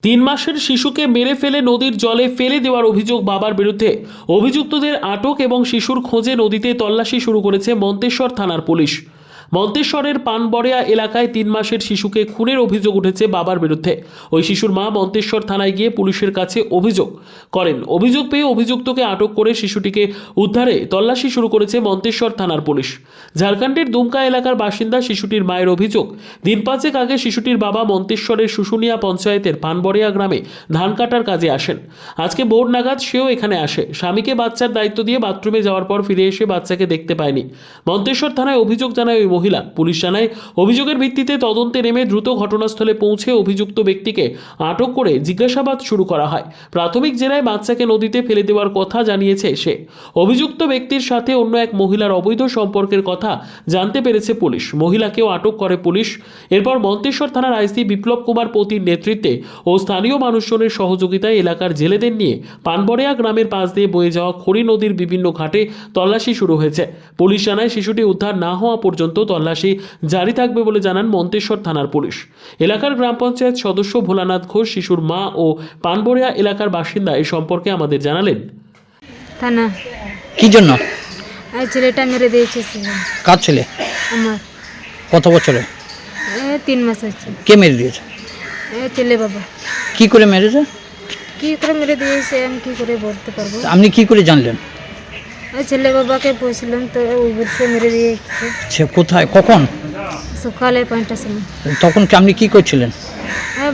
3 মাসের শিশুকে মেরে ফেলে নদীর জলে ফেলে দেওয়ার অভিযোগ বাবার বিরুদ্ধে। অভিযুক্তদের আটক এবং শিশুর খোঁজে নদীতে তল্লাশি শুরু করেছে মন্তেশ্বর থানার পুলিশ। মন্তেশ্বরের পানবড়িয়া এলাকায় 3 মাসের শিশুকে খুনের অভিযোগ উঠেছে বাবার বিরুদ্ধে। ওই শিশুর মা মন্তেশ্বর থানায় গিয়ে পুলিশের কাছে অভিযোগ করেন। অভিযোগ পেয়ে অভিযুক্তকে আটক করে শিশুটিকে উদ্ধারে তল্লাশি শুরু করেছে মন্তেশ্বর থানার পুলিশ। ঝাড়খণ্ডের দুমকা এলাকার বাসিন্দা শিশুটির মায়ের অভিযোগ, দিন 5 আগে শিশুটির বাবা মন্তেশ্বরের শুশুনিয়া পঞ্চায়েতের পানবড়িয়া গ্রামে ধান কাটার কাজে আসেন। আজকে ভোর নাগাদ সেও এখানে আসে। স্বামীকে বাচ্চার দায়িত্ব দিয়ে বাথরুমে যাওয়ার পর ফিরে এসে বাচ্চাকে দেখতে পায়নি। মন্তেশ্বর থানায় অভিযোগ জানায় ওই মহিলা। পুলিশ জানায় অভিযোগের ভিত্তিতে তদন্তে নেমে দ্রুত ঘটনাস্থলে পৌঁছে অভিযুক্ত ব্যক্তিকে আটক করে জিজ্ঞাসাবাদ শুরু করা হয়। প্রাথমিক জেরায় বাচ্চাকে নদীতে ফেলে দেওয়ার কথা জানিয়েছে সে। অভিযুক্ত ব্যক্তির সাথে অন্য এক মহিলার অবৈধ সম্পর্কের কথা জানতে পেরেছে পুলিশ। মহিলাকেও আটক করে পুলিশ। এরপর মন্তেশ্বর থানার আইসি বিপ্লব কুমার পতির নেতৃত্বে ও স্থানীয় মানুষজনের সহযোগিতায় এলাকার জেলেদের নিয়ে পানবড়িয়া গ্রামের পাশ দিয়ে বয়ে যাওয়া খড়ি নদীর বিভিন্ন ঘাটে তল্লাশি শুরু হয়েছে। পুলিশ জানায় শিশুটি উদ্ধার না হওয়া পর্যন্ত তল্লাশি জারি থাকবে বলে জানান মন্তেশ্বর থানার পুলিশ। এলাকার গ্রাম পঞ্চায়েত সদস্য ভোলানাথ ঘোষ, শিশুর মা ও পানবড়িয়া এলাকার বাসিন্দা এই সম্পর্কে আমাদের জানালেন। থানা কি জন্য? আর ছেলেটা মেরে দিয়েছে। কার ছেলে? আমার কত বছরে? 3 মাস হচ্ছে। কে মেরে দিয়েছে? ছেলে বাবা। কি করে মেরেছে? কি করে মেরে দিয়েছে আমি কি করে বলতে পারবো? আপনি কি করে জানলেন? ছেলে বাবাকে বলছিলাম তো সে মেরে দিয়েছে। সে কোথায়, কখন? সকালে 5টার সময়। তখন কি আপনি কি করছিলেন?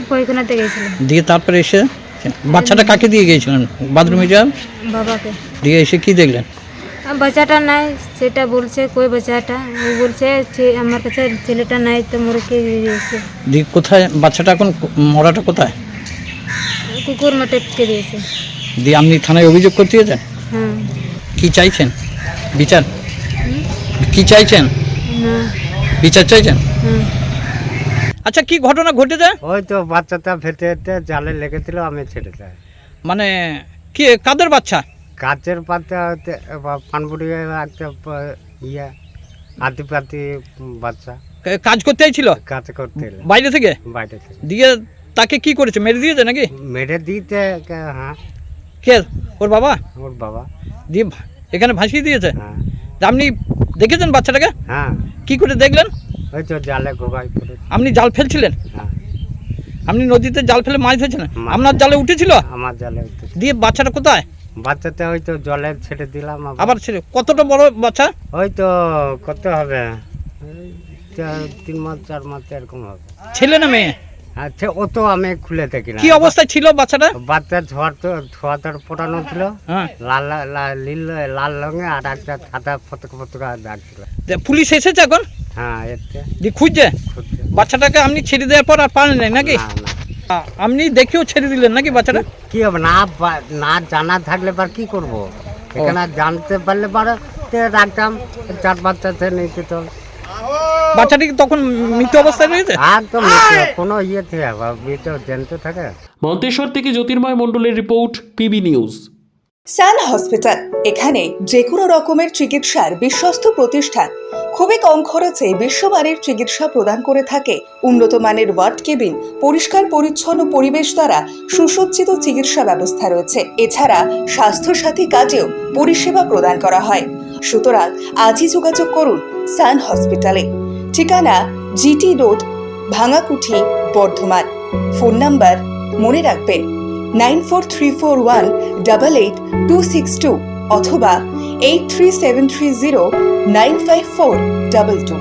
পায়খানাতে গেছিলাম। দিয়ে তারপরে এসে বাচ্চাটা কাকে দিয়ে গিয়েছিলেন? বাথরুমে যান বাবাকে দিয়ে এসে কি দেখলেন? বাচ্চাটা নাই সেটা বলছে। কই বাচ্চাটা? ও বলছে আমার কাছে ছেলেটা নাই তো মরে কে দিয়েছে। দিয়ে কোথায় বাচ্চাটা? এখন মরাটা কোথায়? কুকুর মাঠে কে দিয়েছে। দিয়ে আপনি থানায় অভিযোগ করতে গেছেন? হ্যাঁ। কি চাইছেন? বিচার? কি চাইছেন? না। বিচার চাইছেন? হুম। আচ্ছা, কি ঘটনা ঘটেছে? ওই তো বাচ্চাটা ফেটে ফেটে জালে লেগেছিল, আমি ছেড়ে দেয়। মানে কি, কাদের বাচ্চা? গাছের পাতা পানপুরি একটা ইয়ে আদিবাসী বাচ্চা কাজ করতে চাইছিল কাজ করতে এলো বাইরে থেকে? বাইরে থেকে। দিয়ে তাকে কি করেছে? মেরে দিয়েছে নাকি? মেরে দিতে হ্যাঁ। কে? ওর বাবা? ওর বাবা। দিয়ে এখানে ভাসিয়ে দিয়েছে? হ্যাঁ তা আপনি দেখেছেন বাচ্চাটাকে? হ্যাঁ। কি করে দেখলেন? ওই তো জালে গোগাই করে। আপনি জাল ফেলছিলেন? হ্যাঁ। আপনি নদীতে জাল ফেলে মাছ ধরছিলেন? মাছ। আপনার জালে উঠেছিল? আমার জালে উঠেছে। দিয়ে বাচ্চাটা কোথায়? বাচ্চাটা ওই তো জলে ছেড়ে দিলাম। আবার ছেড়ে? কতটা বড় বাচ্চা? ওই তো কত হবে, 3 মাস 4 মাস এরকম হবে। ছেলে না মেয়ে? আচ্ছা, ও তো আমি খুলে দেখি না। কি অবস্থায় ছিল বাচ্চাটা? বাচ্চা ছোয়াটার পটানো ছিল, হ্যাঁ। লাল রঙে, আর একটা সাদা পতাকা দাগ ছিল। দিয়ে পুলিশ এসেছে এখন? হ্যাঁ, এতে দিয়ে খুঁজছে খুঁজছে। বাচ্চাটাকে। আপনি ছেড়ে দেওয়ার পর আর পারেন নাই নাকি? না, না। আপনি দেখেও ছেড়ে দিলেন নাকি বাচ্চাটা? কি হবে, না জানা থাকলে পর কি করব? এখানে জানতে পারলে পরে রাখতাম 4-5টা নিচে। তো বাচ্চাটি কি তখন মৃত অবস্থায় রয়েছে? একদম কোনো ইয়েতে মৃত জানতে থাকে। মন্তেশ্বর থেকে জ্যোতির্ময় মণ্ডলের রিপোর্ট, পিবি নিউজ। সান হসপিটাল, এখানে যে কোনো রকমের চিকিৎসার বিশ্বস্ত প্রতিষ্ঠান। খুবই কম খরচে বিশ্বমানের চিকিৎসা প্রদান করে থাকে। উন্নত মানের ওয়ার্ড কেবিন, পরিষ্কার পরিচ্ছন্ন পরিবেশ দ্বারা সুসজ্জিত চিকিৎসা ব্যবস্থা রয়েছে। এছাড়া স্বাস্থ্যসাথী কাজেও পরিষেবা প্রদান করা হয়। সুতরাং আজই যোগাযোগ করুন সান হসপিটালে। ঠিকানা GT road, Bhangakuthi, Bardhaman. Phone number মনে রাখবেন 9434188262 অথবা 83730954222।